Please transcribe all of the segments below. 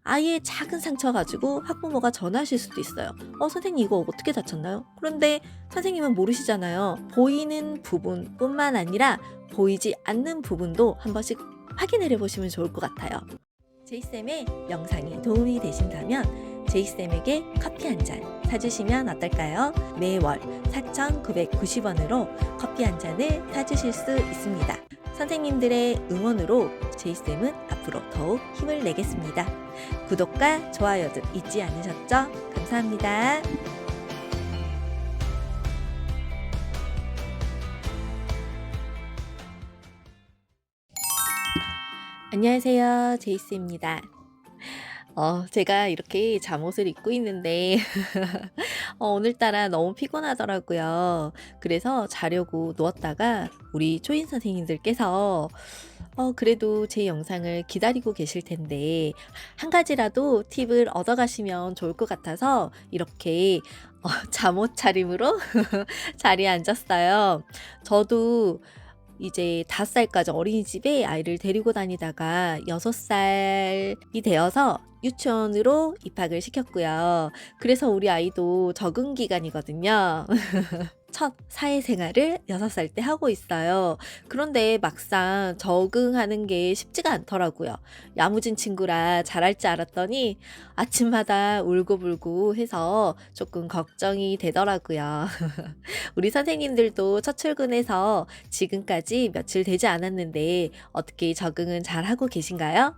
아예 작은 상처 가지고 학부모가 전화하실 수도 있어요. 선생님 이거 어떻게 다쳤나요? 그런데 선생님은 모르시잖아요. 보이는 부분뿐만 아니라 보이지 않는 부분도 한 번씩 확인을 해보시면 좋을 것 같아요. 제이쌤의 영상이 도움이 되신다면 제이쌤에게 커피 한 잔 사주시면 어떨까요? 매월 4,990원으로 커피 한 잔을 사주실 수 있습니다. 선생님들의 응원으로 제이쌤은 앞으로 더욱 힘을 내겠습니다. 구독과 좋아요도 잊지 않으셨죠? 감사합니다. 안녕하세요. 제이스입니다. 제가 이렇게 잠옷을 입고 있는데 오늘따라 너무 피곤하더라고요. 그래서 자려고 누웠다가 우리 초인 선생님들께서 그래도 제 영상을 기다리고 계실 텐데 한 가지라도 팁을 얻어가시면 좋을 것 같아서 이렇게 잠옷 차림으로 자리에 앉았어요. 저도 이제 5살까지 어린이집에 아이를 데리고 다니다가 6살이 되어서 유치원으로 입학을 시켰고요. 그래서 우리 아이도 적응 기간이거든요. 첫 사회생활을 6살 때 하고 있어요. 그런데 막상 적응하는 게 쉽지가 않더라고요. 야무진 친구라 잘할 줄 알았더니 아침마다 울고불고 해서 조금 걱정이 되더라고요. 우리 선생님들도 첫 출근해서 지금까지 며칠 되지 않았는데 어떻게 적응은 잘 하고 계신가요?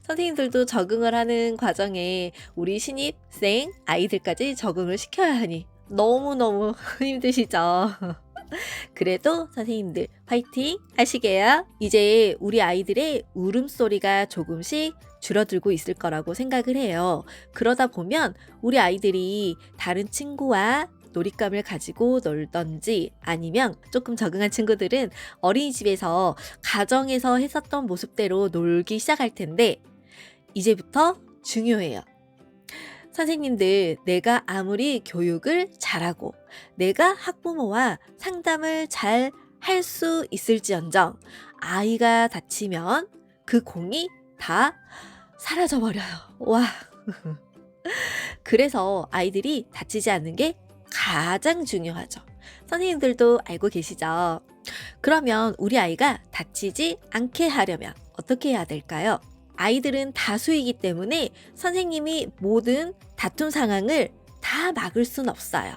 선생님들도 적응을 하는 과정에 우리 신입생 아이들까지 적응을 시켜야 하니 너무너무 힘드시죠? 그래도 선생님들 파이팅 하시게요. 이제 우리 아이들의 울음소리가 조금씩 줄어들고 있을 거라고 생각을 해요. 그러다 보면 우리 아이들이 다른 친구와 놀잇감을 가지고 놀던지 아니면 조금 적응한 친구들은 어린이집에서 가정에서 했었던 모습대로 놀기 시작할 텐데 이제부터 중요해요. 선생님들, 내가 아무리 교육을 잘하고 내가 학부모와 상담을 잘 할 수 있을지언정 아이가 다치면 그 공이 다 사라져 버려요. 와. 그래서 아이들이 다치지 않는 게 가장 중요하죠. 선생님들도 알고 계시죠? 그러면 우리 아이가 다치지 않게 하려면 어떻게 해야 될까요? 아이들은 다수이기 때문에 선생님이 모든 다툼 상황을 다 막을 순 없어요.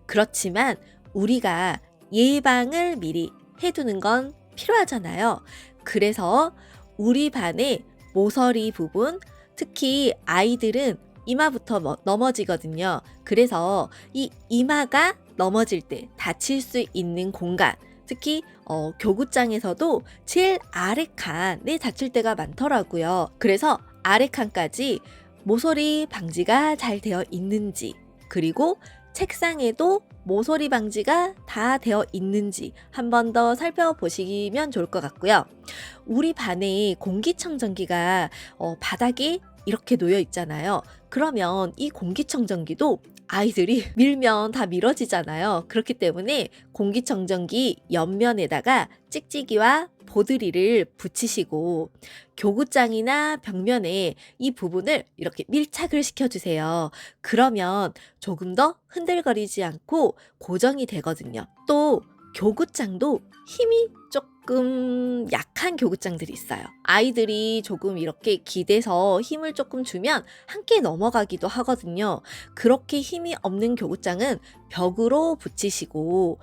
그렇지만 우리가 예방을 미리 해두는 건 필요하잖아요. 그래서 우리 반의 모서리 부분, 특히 아이들은 이마부터 넘어지거든요. 그래서 이 이마가 넘어질 때 다칠 수 있는 공간, 특히 교구장에서도 제일 아래 칸에 다칠 때가 많더라고요. 그래서 아래 칸까지 모서리 방지가 잘 되어 있는지, 그리고 책상에도 모서리 방지가 다 되어 있는지 한 번 더 살펴보시면 좋을 것 같고요. 우리 반에 공기청정기가 바닥에 이렇게 놓여 있잖아요. 그러면 이 공기청정기도 아이들이 밀면 다 미뤄지잖아요. 그렇기 때문에 공기청정기 옆면에다가 찍찍이와 보드리를 붙이시고 교구장이나 벽면에 이 부분을 이렇게 밀착을 시켜주세요. 그러면 조금 더 흔들거리지 않고 고정이 되거든요. 또 교구장도 힘이 조금 약한 교구장들이 있어요. 아이들이 조금 이렇게 기대서 힘을 조금 주면 함께 넘어가기도 하거든요. 그렇게 힘이 없는 교구장은 벽으로 붙이시고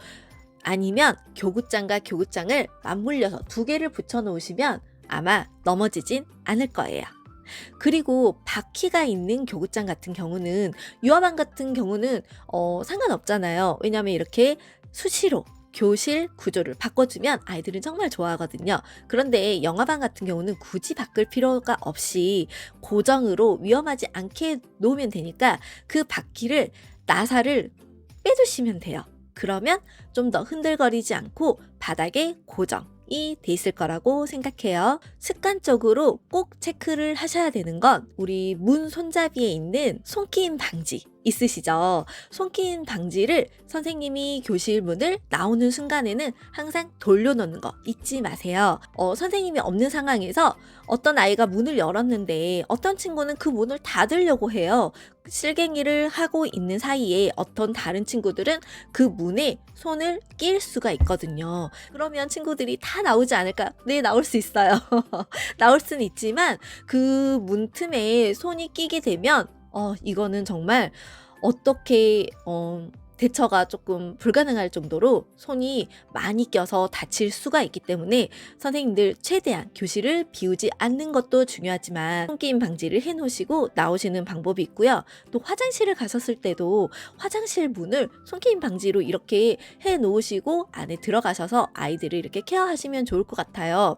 아니면 교구장과 교구장을 맞물려서 2개를 붙여 놓으시면 아마 넘어지진 않을 거예요. 그리고 바퀴가 있는 교구장 같은 경우는 유아반 같은 경우는 상관없잖아요. 왜냐하면 이렇게 수시로 교실 구조를 바꿔주면 아이들은 정말 좋아하거든요. 그런데 영화반 같은 경우는 굳이 바꿀 필요가 없이 고정으로 위험하지 않게 놓으면 되니까 그 바퀴를 나사를 빼주시면 돼요. 그러면 좀 더 흔들거리지 않고 바닥에 고정이 돼 있을 거라고 생각해요. 습관적으로 꼭 체크를 하셔야 되는 건 우리 문 손잡이에 있는 손끼임 방지, 있으시죠? 손길 방지를 선생님이 교실 문을 나오는 순간에는 항상 돌려놓는 거 잊지 마세요. 선생님이 없는 상황에서 어떤 아이가 문을 열었는데 어떤 친구는 그 문을 닫으려고 해요. 실갱이를 하고 있는 사이에 어떤 다른 친구들은 그 문에 손을 낄 수가 있거든요. 그러면 친구들이 다 나오지 않을까? 네, 나올 수 있어요. 나올 수는 있지만 그 문틈에 손이 끼게 되면 이거는 정말 어떻게 대처가 조금 불가능할 정도로 손이 많이 껴서 다칠 수가 있기 때문에 선생님들 최대한 교실을 비우지 않는 것도 중요하지만 손끼임 방지를 해놓으시고 나오시는 방법이 있고요. 또 화장실을 가셨을 때도 화장실 문을 손끼임 방지로 이렇게 해놓으시고 안에 들어가셔서 아이들을 이렇게 케어하시면 좋을 것 같아요.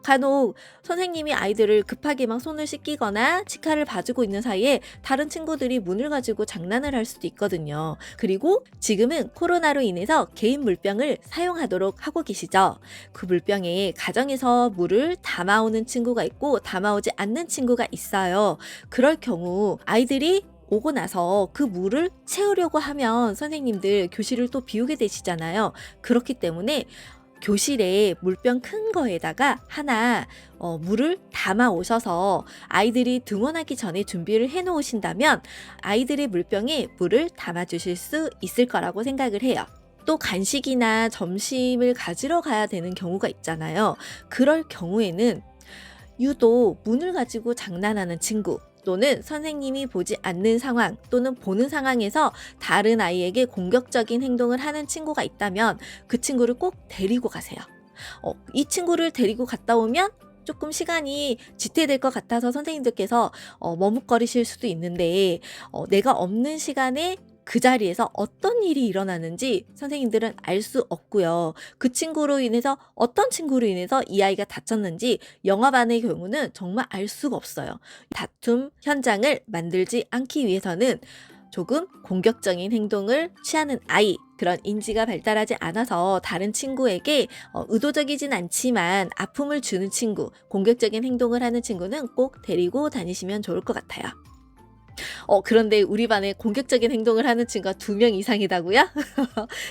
간혹 선생님이 아이들을 급하게 막 손을 씻기거나 치카를 봐주고 있는 사이에 다른 친구들이 문을 가지고 장난을 할 수도 있거든요. 그리고 지금은 코로나로 인해서 개인 물병을 사용하도록 하고 계시죠. 그 물병에 가정에서 물을 담아오는 친구가 있고 담아오지 않는 친구가 있어요. 그럴 경우 아이들이 오고 나서 그 물을 채우려고 하면 선생님들 교실을 또 비우게 되시잖아요. 그렇기 때문에 교실에 물병 큰 거에다가 하나 물을 담아 오셔서 아이들이 등원하기 전에 준비를 해 놓으신다면 아이들의 물병에 물을 담아 주실 수 있을 거라고 생각을 해요. 또 간식이나 점심을 가지러 가야 되는 경우가 있잖아요. 그럴 경우에는 유독 문을 가지고 장난하는 친구 또는 선생님이 보지 않는 상황 또는 보는 상황에서 다른 아이에게 공격적인 행동을 하는 친구가 있다면 그 친구를 꼭 데리고 가세요. 이 친구를 데리고 갔다 오면 조금 시간이 지체될 것 같아서 선생님들께서 머뭇거리실 수도 있는데 내가 없는 시간에 그 자리에서 어떤 일이 일어나는지 선생님들은 알 수 없고요. 그 친구로 인해서 어떤 친구로 인해서 이 아이가 다쳤는지 영화반의 경우는 정말 알 수가 없어요. 다툼 현장을 만들지 않기 위해서는 조금 공격적인 행동을 취하는 아이, 그런 인지가 발달하지 않아서 다른 친구에게 의도적이진 않지만 아픔을 주는 친구, 공격적인 행동을 하는 친구는 꼭 데리고 다니시면 좋을 것 같아요. 그런데 우리 반에 공격적인 행동을 하는 친구가 2명 이상이다고요?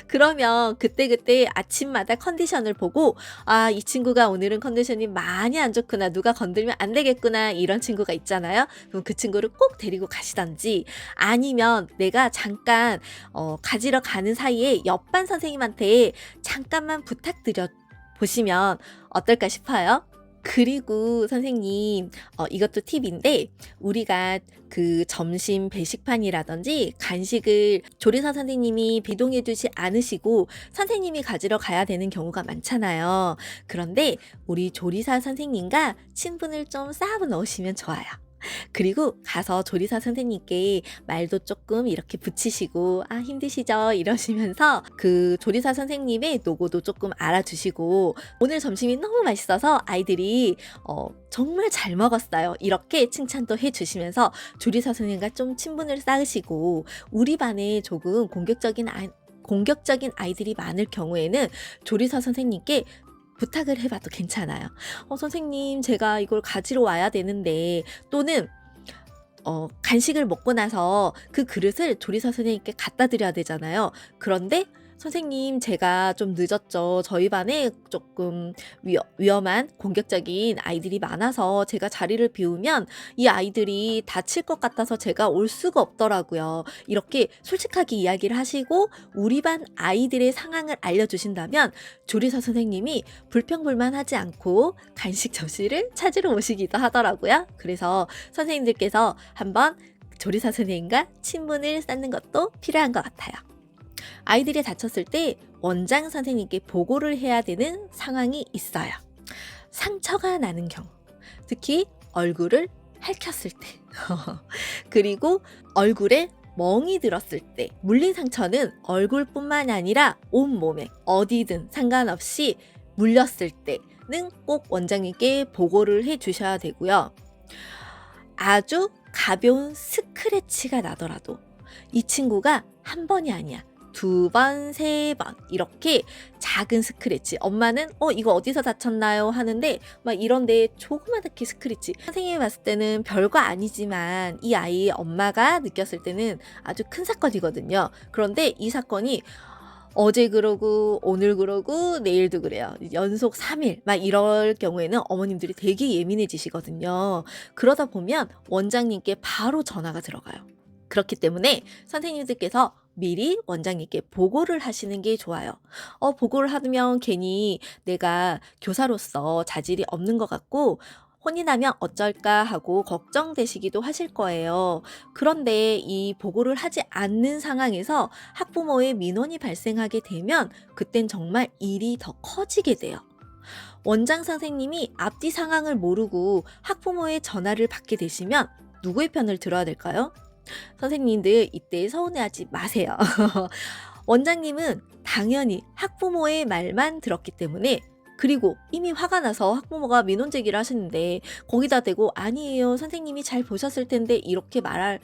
그러면 그때그때 아침마다 컨디션을 보고 이 친구가 오늘은 컨디션이 많이 안 좋구나, 누가 건들면 안 되겠구나, 이런 친구가 있잖아요. 그럼 그 친구를 꼭 데리고 가시던지 아니면 내가 잠깐 가지러 가는 사이에 옆반 선생님한테 잠깐만 부탁드려 보시면 어떨까 싶어요. 그리고 선생님, 이것도 팁인데 우리가 그 점심 배식판이라든지 간식을 조리사 선생님이 배동해 두지 않으시고 선생님이 가지러 가야 되는 경우가 많잖아요. 그런데 우리 조리사 선생님과 친분을 좀 쌓아 넣으시면 좋아요. 그리고 가서 조리사 선생님께 말도 조금 이렇게 붙이시고 힘드시죠? 이러시면서 그 조리사 선생님의 노고도 조금 알아주시고 오늘 점심이 너무 맛있어서 아이들이 정말 잘 먹었어요, 이렇게 칭찬도 해주시면서 조리사 선생님과 좀 친분을 쌓으시고 우리 반에 조금 공격적인 아이들이 많을 경우에는 조리사 선생님께 부탁을 해봐도 괜찮아요. 선생님, 제가 이걸 가지러 와야 되는데, 또는 간식을 먹고 나서 그 그릇을 조리사 선생님께 갖다 드려야 되잖아요. 그런데 선생님, 제가 좀 늦었죠. 저희 반에 조금 위험한 공격적인 아이들이 많아서 제가 자리를 비우면 이 아이들이 다칠 것 같아서 제가 올 수가 없더라고요. 이렇게 솔직하게 이야기를 하시고 우리 반 아이들의 상황을 알려주신다면 조리사 선생님이 불평불만하지 않고 간식 접시를 찾으러 오시기도 하더라고요. 그래서 선생님들께서 한번 조리사 선생님과 친분을 쌓는 것도 필요한 것 같아요. 아이들이 다쳤을 때 원장 선생님께 보고를 해야 되는 상황이 있어요. 상처가 나는 경우, 특히 얼굴을 핥혔을 때 그리고 얼굴에 멍이 들었을 때, 물린 상처는 얼굴뿐만 아니라 온몸에 어디든 상관없이 물렸을 때는 꼭 원장님께 보고를 해 주셔야 되고요. 아주 가벼운 스크래치가 나더라도 이 친구가 한 번이 아니야, 두 번, 세 번 이렇게 작은 스크래치. 엄마는 이거 어디서 다쳤나요? 하는데 막 이런데 조그맣게 스크래치. 선생님이 봤을 때는 별거 아니지만 이 아이 엄마가 느꼈을 때는 아주 큰 사건이거든요. 그런데 이 사건이 어제 그러고 오늘 그러고 내일도 그래요. 연속 3일 막 이럴 경우에는 어머님들이 되게 예민해지시거든요. 그러다 보면 원장님께 바로 전화가 들어가요. 그렇기 때문에 선생님들께서 미리 원장님께 보고를 하시는 게 좋아요. 보고를 하면 괜히 내가 교사로서 자질이 없는 것 같고 혼이 나면 어쩔까 하고 걱정되시기도 하실 거예요. 그런데 이 보고를 하지 않는 상황에서 학부모의 민원이 발생하게 되면 그땐 정말 일이 더 커지게 돼요. 원장 선생님이 앞뒤 상황을 모르고 학부모의 전화를 받게 되시면 누구의 편을 들어야 될까요? 선생님들 이때 서운해하지 마세요. 원장님은 당연히 학부모의 말만 들었기 때문에 그리고 이미 화가 나서 학부모가 민원 제기를 하시는데 거기다 대고 아니에요. 선생님이 잘 보셨을 텐데 이렇게 말을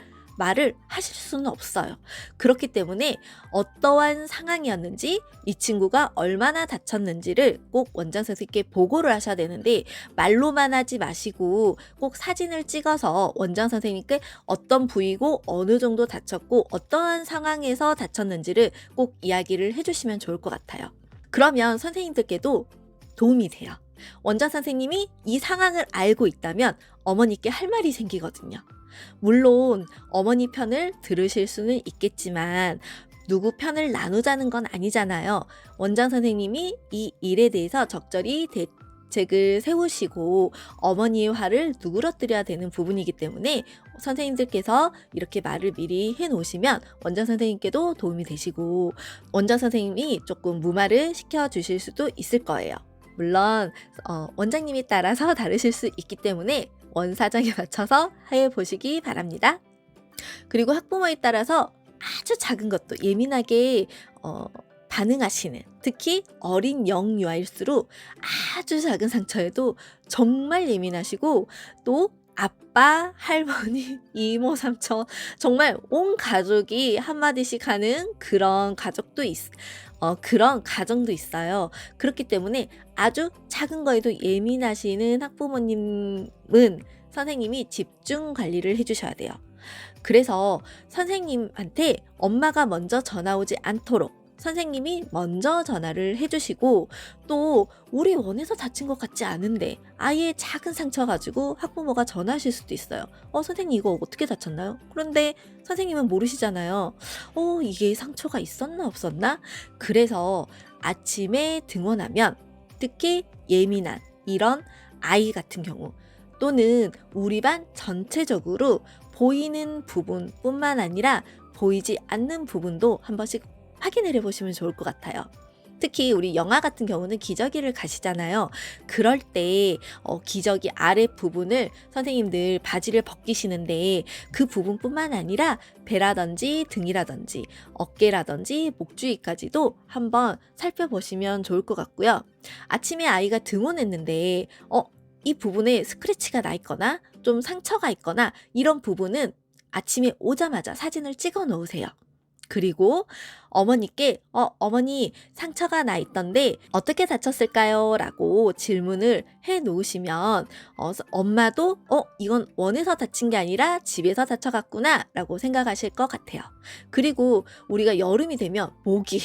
하실 수는 없어요. 그렇기 때문에 어떠한 상황이었는지 이 친구가 얼마나 다쳤는지를 꼭 원장 선생님께 보고를 하셔야 되는데 말로만 하지 마시고 꼭 사진을 찍어서 원장 선생님께 어떤 부위고 어느 정도 다쳤고 어떠한 상황에서 다쳤는지를 꼭 이야기를 해주시면 좋을 것 같아요. 그러면 선생님들께도 도움이 돼요. 원장 선생님이 이 상황을 알고 있다면 어머니께 할 말이 생기거든요. 물론 어머니 편을 들으실 수는 있겠지만 누구 편을 나누자는 건 아니잖아요. 원장 선생님이 이 일에 대해서 적절히 대책을 세우시고 어머니의 화를 누그러뜨려야 되는 부분이기 때문에 선생님들께서 이렇게 말을 미리 해놓으시면 원장 선생님께도 도움이 되시고 원장 선생님이 조금 무마를 시켜주실 수도 있을 거예요. 물론 원장님에 따라서 다르실 수 있기 때문에 원사정에 맞춰서 해보시기 바랍니다. 그리고 학부모에 따라서 아주 작은 것도 예민하게 반응하시는 특히 어린 영유아일수록 아주 작은 상처에도 정말 예민하시고 또 아빠, 할머니, 이모, 삼촌 정말 온 가족이 한마디씩 하는 그런 그런 가정도 있어요. 그렇기 때문에 아주 작은 거에도 예민하시는 학부모님은 선생님이 집중 관리를 해주셔야 돼요. 그래서 선생님한테 엄마가 먼저 전화 오지 않도록 선생님이 먼저 전화를 해주시고 또 우리 원에서 다친 것 같지 않은데 아예 작은 상처 가지고 학부모가 전화하실 수도 있어요. 선생님 이거 어떻게 다쳤나요? 그런데 선생님은 모르시잖아요. 이게 상처가 있었나 없었나? 그래서 아침에 등원하면 특히 예민한 이런 아이 같은 경우 또는 우리 반 전체적으로 보이는 부분뿐만 아니라 보이지 않는 부분도 한 번씩 확인을 해보시면 좋을 것 같아요. 특히 우리 영아 같은 경우는 기저귀를 가시잖아요. 그럴 때 기저귀 아랫부분을 선생님들 바지를 벗기시는데 그 부분뿐만 아니라 배라든지 등이라든지 어깨라든지 목 주위까지도 한번 살펴보시면 좋을 것 같고요. 아침에 아이가 등원했는데 이 부분에 스크래치가 나 있거나 좀 상처가 있거나 이런 부분은 아침에 오자마자 사진을 찍어 놓으세요. 그리고 어머니께 어머니 상처가 나 있던데 어떻게 다쳤을까요? 라고 질문을 해 놓으시면 엄마도 이건 원에서 다친 게 아니라 집에서 다쳐갔구나 라고 생각하실 것 같아요. 그리고 우리가 여름이 되면 모기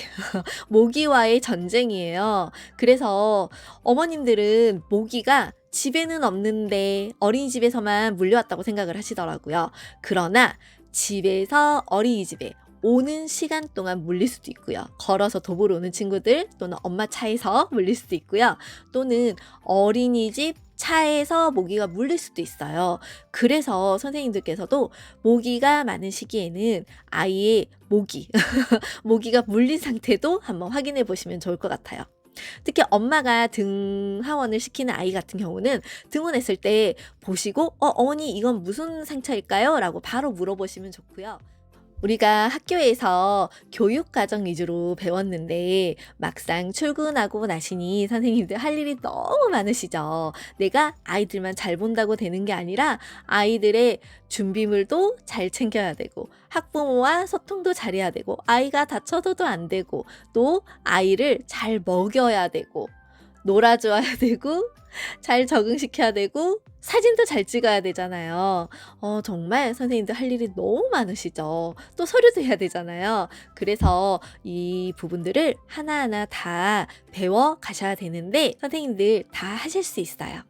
모기와의 전쟁이에요. 그래서 어머님들은 모기가 집에는 없는데 어린이집에서만 물려왔다고 생각을 하시더라고요. 그러나 집에서 어린이집에 오는 시간 동안 물릴 수도 있고요. 걸어서 도보로 오는 친구들 또는 엄마 차에서 물릴 수도 있고요. 또는 어린이집 차에서 모기가 물릴 수도 있어요. 그래서 선생님들께서도 모기가 많은 시기에는 아이의 모기가 물린 상태도 한번 확인해 보시면 좋을 것 같아요. 특히 엄마가 등하원을 시키는 아이 같은 경우는 등원했을 때 보시고 어머니 이건 무슨 상처일까요? 라고 바로 물어보시면 좋고요. 우리가 학교에서 교육 과정 위주로 배웠는데 막상 출근하고 나시니 선생님들 할 일이 너무 많으시죠. 내가 아이들만 잘 본다고 되는 게 아니라 아이들의 준비물도 잘 챙겨야 되고 학부모와 소통도 잘해야 되고 아이가 다쳐서도 안 되고 또 아이를 잘 먹여야 되고 놀아줘야 되고 잘 적응시켜야 되고 사진도 잘 찍어야 되잖아요. 정말 선생님들 할 일이 너무 많으시죠. 또 서류도 해야 되잖아요. 그래서 이 부분들을 하나하나 다 배워 가셔야 되는데 선생님들 다 하실 수 있어요.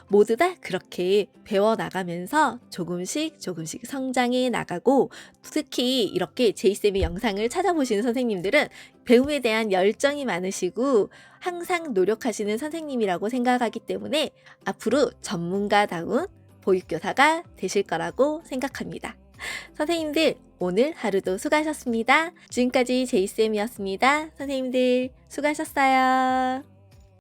모두 다 그렇게 배워 나가면서 조금씩 조금씩 성장해 나가고 특히 이렇게 제이쌤의 영상을 찾아보시는 선생님들은 배움에 대한 열정이 많으시고 항상 노력하시는 선생님이라고 생각하기 때문에 앞으로 전문가다운 보육교사가 되실 거라고 생각합니다. 선생님들 오늘 하루도 수고하셨습니다. 지금까지 제이쌤이었습니다. 선생님들 수고하셨어요.